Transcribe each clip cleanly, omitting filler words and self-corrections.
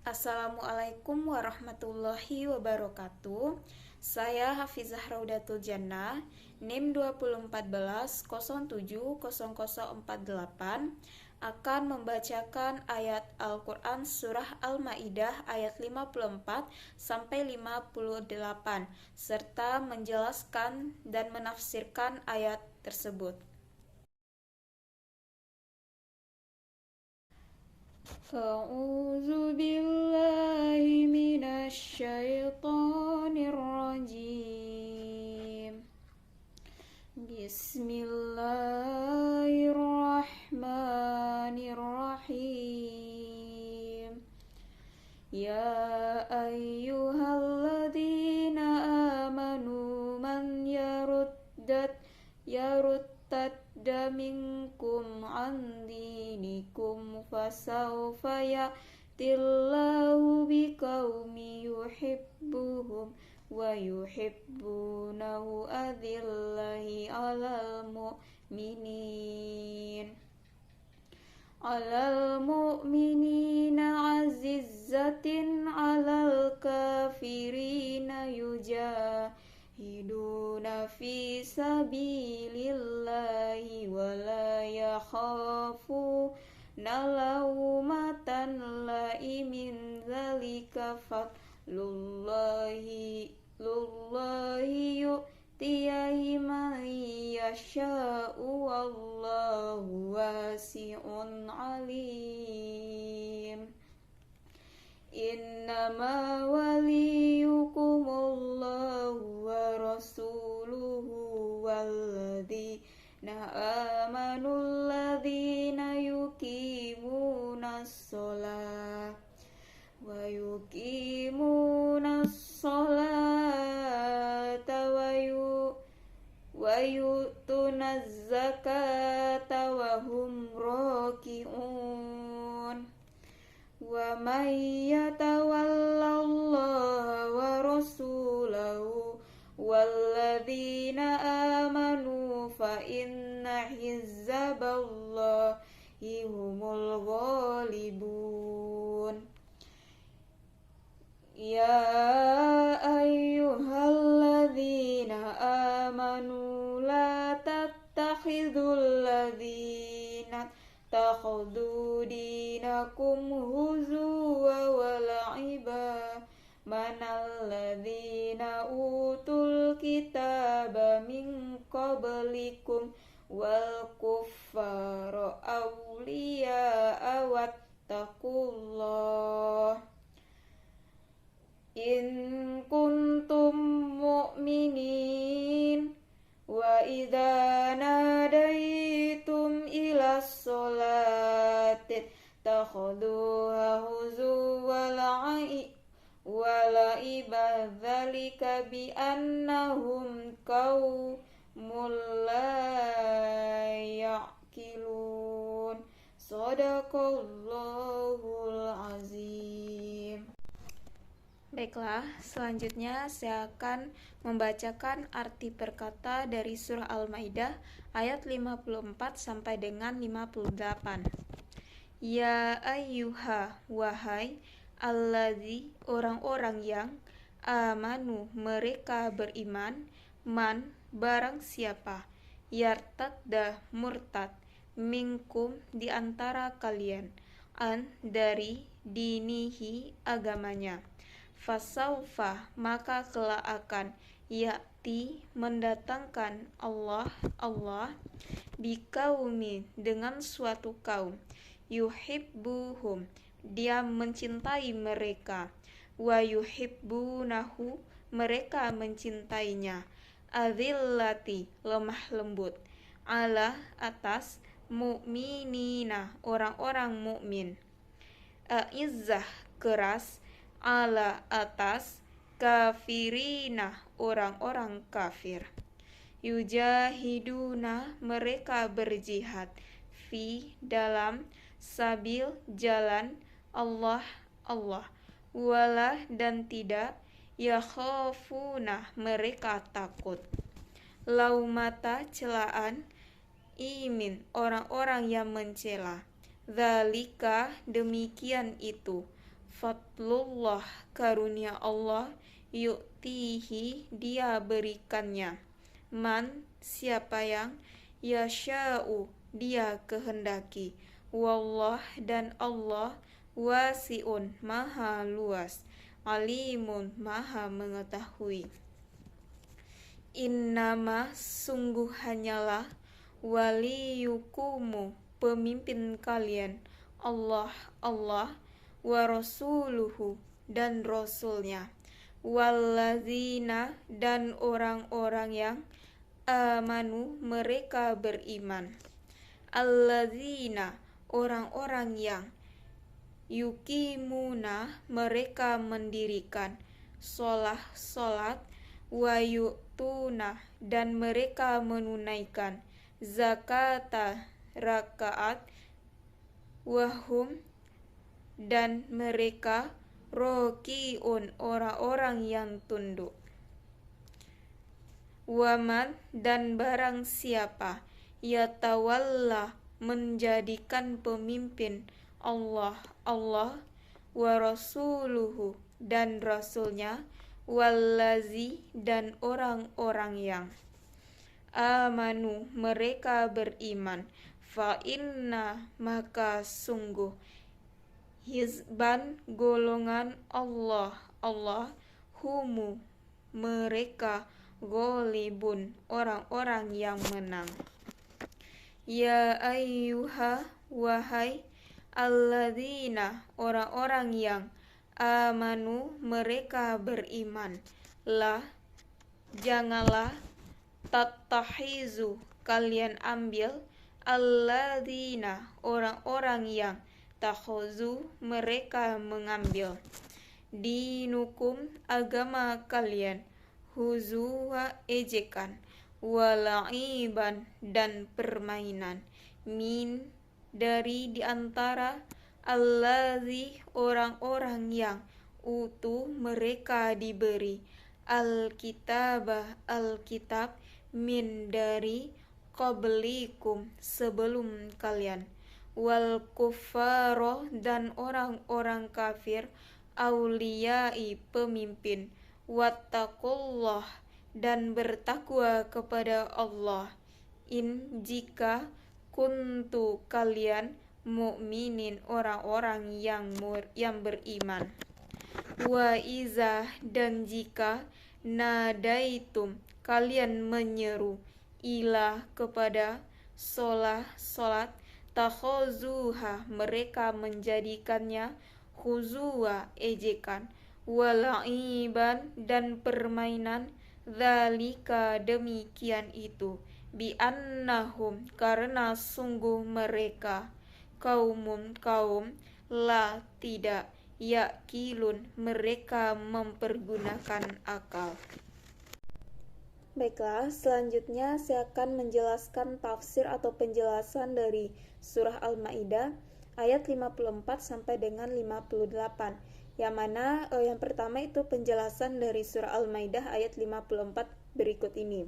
Assalamualaikum warahmatullahi wabarakatuh. Saya Hafizah Raudatul Jannah, NIM 2014070048, akan membacakan ayat Al-Quran Surah Al-Ma'idah ayat 54 sampai 58 serta menjelaskan dan menafsirkan ayat tersebut. A'udzu billahi minasy syaithanir rajim. Bismillahirrahmanirrahim. Ya ayyuhalladzina amanu man yartadda minkum an dinikum fasawfa ya'tillahu biqaumin yuhibbuhum wa yuhibbunahu adillahi 'alal mu'minina 'azizzatin 'alal kafirina yujahiduna fi sabilillahi wa la yakhafuna lawmatan la'imin dzalika fadlullahi yu'tihi man yasha'u wallahu wasi'un alim. Innama waliyukumullahu wa rasuluhu walladzina amanu alladzina yuqimunas salata wa yu'tunaz zakata wa hum raki'un. Wa may yatawallallaha wa rasulahu walladzina amanu fa inna hizballahi humul ghalibun. Ya ayyuhalladzina amanu la tattakhidul ladzina takhudhu dinakum huzuwa wa la'iba manalladzina utul kitaba min qablikum wal kuffara awliya'a wattaqullah in kuntum mu'minin. Wa idza nadaitum ila sholati takhuduha huzuwa wa la'iba dzalika bi annahum qaumul la ya'qilun. Shadaqallahul azim. Baiklah, selanjutnya saya akan membacakan arti perkata dari surah Al-Maidah ayat 54 sampai dengan 58. Ya ayyuha, wahai alladzi, orang-orang yang amanu, mereka beriman, man, barang siapa, yartadda, murtad, minkum, di antara kalian, an, dari, dinihi, agamanya, fasaufa, maka kelak akan, ya'ti, mendatangkan Allah bikaumin, dengan suatu kaum, yuhibbuhum, dia mencintai mereka, wa yuhibbunahu, mereka mencintainya, adzillati, lemah lembut, ala, atas, mu'minina, orang-orang mukmin, aizzah, keras, ala, atas, kafirina, orang-orang kafir, yujahiduna, mereka berjihad, fi, dalam, sabil, jalan, Allah, wala, dan tidak, yakhafuna, mereka takut, laumata, celaan, imin, orang-orang yang mencela, dzalika, demikian itu, Fadlullah, karunia Allah, yu'tihi, dia berikannya. Man, siapa yang, yasha'u, dia kehendaki. Wallah, dan Allah, wasi'un, maha luas. Alimun, maha mengetahui. Innama, sungguh hanyalah, waliyukumu, pemimpin kalian, Allah, Allah, wa rasuluhu, dan rasulnya, wallazina, dan orang-orang yang amanu, mereka beriman, allazina, orang-orang yang yukimuna, mereka mendirikan sholat, wa yu'tuna, dan mereka menunaikan zakata, rakaat, wahum, dan mereka rokiun, orang-orang yang tunduk. Waman, dan barang siapa yatawalla, menjadikan pemimpin Allah, Allah, wa rasuluhu, dan rasulnya, wallazi, dan orang-orang yang amanu, mereka beriman, fa inna, maka sungguh, hizban, golongan Allah, Allah, humu, mereka, ghalibun, orang-orang yang menang. Ya ayyuha, wahai alladzina, orang-orang yang amanu, mereka beriman, lah, janganlah, tattahizu, kalian ambil, alladzina, orang-orang yang takhuzu, mereka mengambil, dinukum, agama kalian, huzuwa, ejekan, wala'iban, dan permainan, min, dari diantara, allazi, orang-orang yang utu, mereka diberi, alkitabah, alkitab, min, dari qablikum, sebelum kalian, wal kuffaro, dan orang-orang kafir, auliyai, pemimpin, wattaqullah, dan bertakwa kepada Allah, in, jika, kuntu, kalian, mukminin, orang-orang yang beriman, wa iza, dan jika, nadaitum, kalian menyeru, ilah, kepada, solat, takhuzuha, mereka menjadikannya, khuzuwa, ejekan, wala'iban, dan permainan, dzalika, demikian itu, bi'annahum, karena sungguh mereka, kaum, la, tidak, yakilun, mereka mempergunakan akal. Baiklah, selanjutnya saya akan menjelaskan tafsir atau penjelasan dari surah Al-Maidah ayat 54 sampai dengan 58. Yang mana yang pertama itu penjelasan dari surah Al-Maidah ayat 54 berikut ini.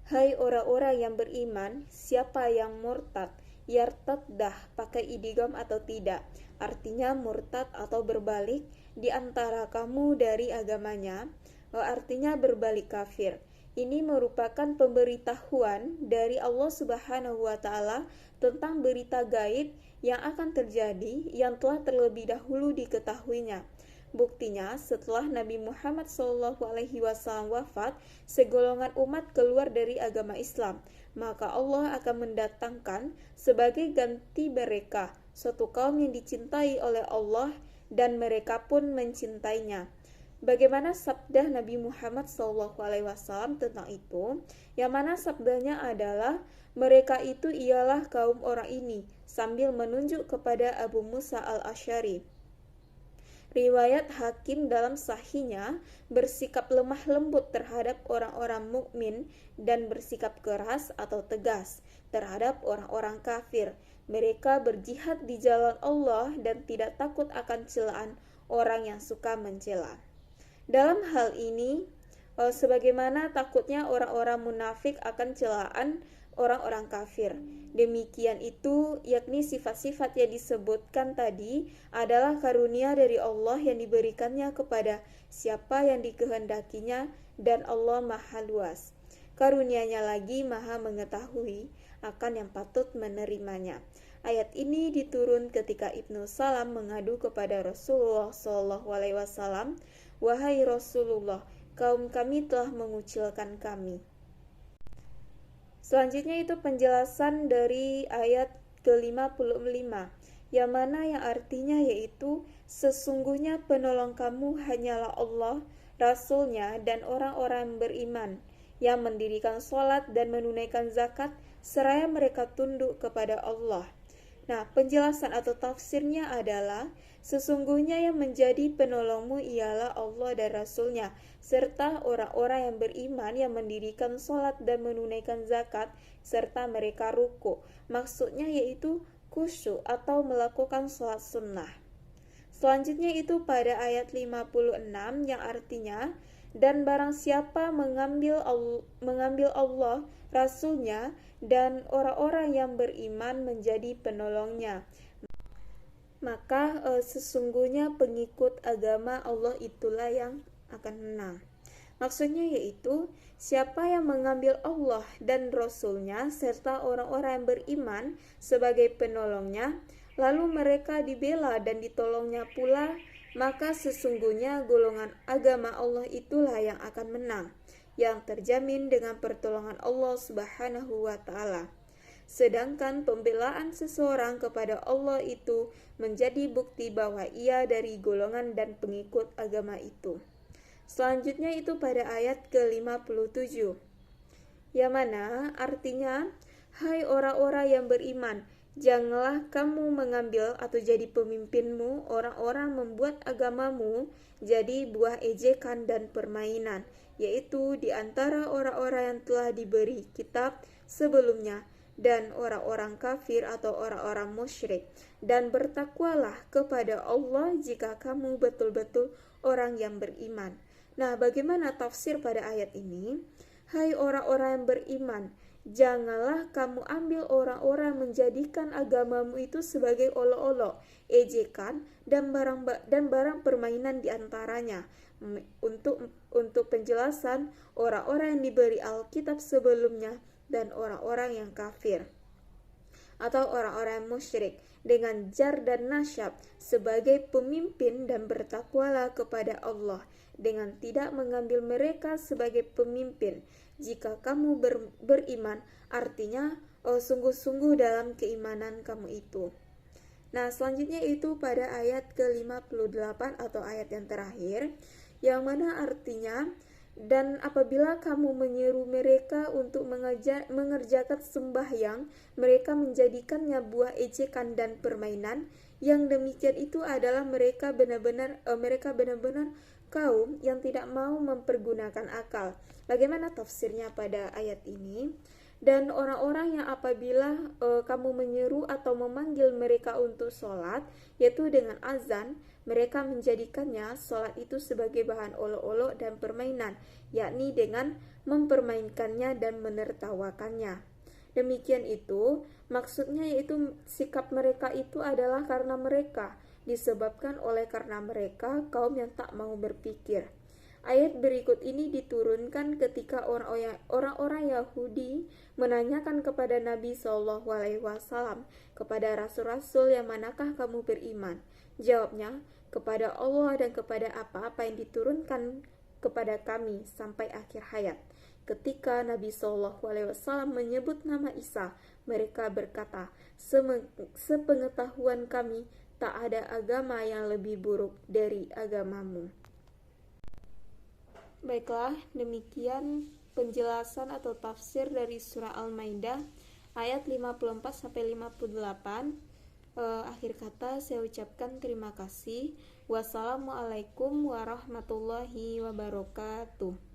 Hai orang-orang yang beriman, siapa yang murtad, yartaddah, pakai idgham atau tidak, artinya murtad atau berbalik di antara kamu dari agamanya, artinya berbalik kafir. Ini merupakan pemberitahuan dari Allah Subhanahu wa Ta'ala tentang berita gaib yang akan terjadi yang telah terlebih dahulu diketahuinya. Buktinya, setelah Nabi Muhammad SAW wafat, segolongan umat keluar dari agama Islam. Maka Allah akan mendatangkan sebagai ganti mereka suatu kaum yang dicintai oleh Allah dan mereka pun mencintainya. Bagaimana sabda Nabi Muhammad SAW tentang itu? Yang mana sabdanya adalah, mereka itu ialah kaum orang ini, sambil menunjuk kepada Abu Musa al-Asy'ari. Riwayat Hakim dalam sahihnya, bersikap lemah lembut terhadap orang-orang mukmin dan bersikap keras atau tegas terhadap orang-orang kafir. Mereka berjihad di jalan Allah dan tidak takut akan celaan orang yang suka mencela. Dalam hal ini, sebagaimana takutnya orang-orang munafik akan celaan orang-orang kafir. Demikian itu, yakni sifat-sifat yang disebutkan tadi adalah karunia dari Allah yang diberikannya kepada siapa yang dikehendakinya, dan Allah maha luas. Karunia-Nya lagi maha mengetahui akan yang patut menerimanya. Ayat ini diturun ketika Ibnu Salam mengadu kepada Rasulullah SAW, "Wahai Rasulullah, kaum kami telah mengucilkan kami." Selanjutnya itu penjelasan dari ayat ke-55, yang mana yang artinya yaitu sesungguhnya penolong kamu hanyalah Allah, Rasul-Nya, dan orang-orang beriman yang mendirikan sholat dan menunaikan zakat seraya mereka tunduk kepada Allah. Nah, penjelasan atau tafsirnya adalah sesungguhnya yang menjadi penolongmu ialah Allah dan Rasul-Nya, serta orang-orang yang beriman yang mendirikan sholat dan menunaikan zakat, serta mereka ruku. Maksudnya yaitu khusyuk atau melakukan sholat sunnah. Selanjutnya itu pada ayat 56 yang artinya, dan barang siapa mengambil Allah, Rasul-Nya, dan orang-orang yang beriman menjadi penolongnya, maka sesungguhnya pengikut agama Allah itulah yang akan menang. Maksudnya yaitu siapa yang mengambil Allah dan Rasul-Nya serta orang-orang yang beriman sebagai penolongnya, lalu mereka dibela dan ditolongnya pula, maka sesungguhnya golongan agama Allah itulah yang akan menang, yang terjamin dengan pertolongan Allah Subhanahu wa Ta'ala. Sedangkan pembelaan seseorang kepada Allah itu menjadi bukti bahwa ia dari golongan dan pengikut agama itu. Selanjutnya itu pada ayat ke-57, yang mana artinya, hai orang-orang yang beriman, janganlah kamu mengambil atau jadi pemimpinmu orang-orang membuat agamamu jadi buah ejekan dan permainan, yaitu di antara orang-orang yang telah diberi kitab sebelumnya dan orang-orang kafir atau orang-orang musyrik. Dan bertakwalah kepada Allah jika kamu betul-betul orang yang beriman. Nah, bagaimana tafsir pada ayat ini? Hai orang-orang yang beriman, janganlah kamu ambil orang-orang menjadikan agamamu itu sebagai olok-olok, ejekan, dan barang permainan diantaranya. Untuk penjelasan orang-orang yang diberi Alkitab sebelumnya dan orang-orang yang kafir atau orang-orang musyrik dengan jar dan nasyab sebagai pemimpin, dan bertakwalah kepada Allah dengan tidak mengambil mereka sebagai pemimpin jika kamu beriman, artinya sungguh-sungguh dalam keimanan kamu itu. Nah, selanjutnya itu pada ayat ke-58 atau ayat yang terakhir, yang mana artinya, dan apabila kamu menyeru mereka untuk mengerjakan sembahyang, mereka menjadikannya buah ejekan dan permainan. Yang demikian itu adalah mereka benar-benar kaum yang tidak mau mempergunakan akal. Bagaimana tafsirnya pada ayat ini? Dan orang-orang yang apabila kamu menyeru atau memanggil mereka untuk sholat, yaitu dengan azan, mereka menjadikannya sholat itu sebagai bahan olok-olok dan permainan, yakni dengan mempermainkannya dan menertawakannya. Demikian itu, maksudnya yaitu sikap mereka itu adalah karena mereka, disebabkan oleh karena mereka kaum yang tak mau berpikir. Ayat berikut ini diturunkan ketika orang-orang Yahudi menanyakan kepada Nabi SAW, kepada rasul-rasul yang manakah kamu beriman? Jawabnya, kepada Allah dan kepada apa-apa yang diturunkan kepada kami sampai akhir hayat. Ketika Nabi SAW menyebut nama Isa, mereka berkata, sepengetahuan kami, tak ada agama yang lebih buruk dari agamamu. Baiklah, demikian penjelasan atau tafsir dari surah Al-Maidah ayat 54-58. Akhir kata saya ucapkan terima kasih. Wassalamualaikum warahmatullahi wabarakatuh.